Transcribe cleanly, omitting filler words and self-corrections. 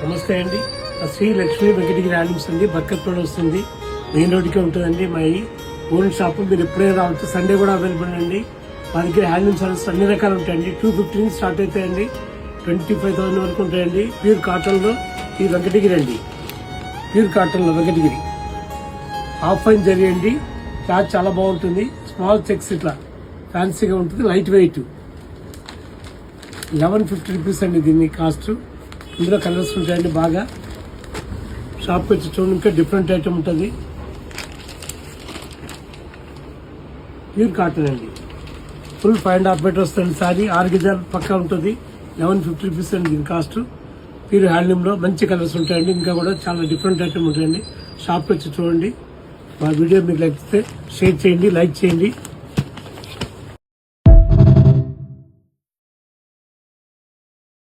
నమస్తే అండి. శ్రీ లక్ష్మీ వెంకటగిరి హ్యాండ్లూమ్స్ అండి. బర్కత్ రోడ్ వస్తుంది, మెయిన్ రోడ్కే ఉంటుందండి. మా ఓన్ షాప్. మీరు ఎప్పుడైనా రావచ్చు. సండే కూడా అవైలబుల్ అండి. మా దగ్గర హ్యాండ్లూమ్స్ అన్ని రకాలు ఉంటాయండి. 250 స్టార్ట్ అవుతాయండి, 25,000 వరకు ఉంటాయండి. ప్యూర్ కాటన్లో ఈ వెంకటగిరి అండి. ప్యూర్ కాటన్లో వెంకటగిరి హాఫ్ ఫైన్ జరిగండి. క్లాత్ చాలా బాగుంటుంది. స్మాల్ చెక్స్ ఇట్లా ఫ్యాన్సీగా ఉంటుంది, లైట్ వెయిట్. 1150 రూపీస్ అండి దీన్ని కాస్ట్. ఇందులో కలర్స్ ఉంటాయండి. బాగా షాప్కి వచ్చి చూడండి, ఇంకా డిఫరెంట్ ఐటమ్ ఉంటుంది. ప్యూర్ కాటన్ అండి. ఫుల్ 5.5 మీటర్ వస్తుంది. సారీ 6 గజాలు పక్కా ఉంటుంది. 1150 రూపీస్ అండి దీని కాస్ట్. ప్యూర్ హ్యాండ్లూమ్లో మంచి కలర్స్ ఉంటాయండి. ఇంకా కూడా చాలా డిఫరెంట్ ఐటమ్ ఉంటాయండి. షాప్కి వచ్చి చూడండి. మా వీడియో మీకు నచ్చితే షేర్ చేయండి, లైక్ చేయండి.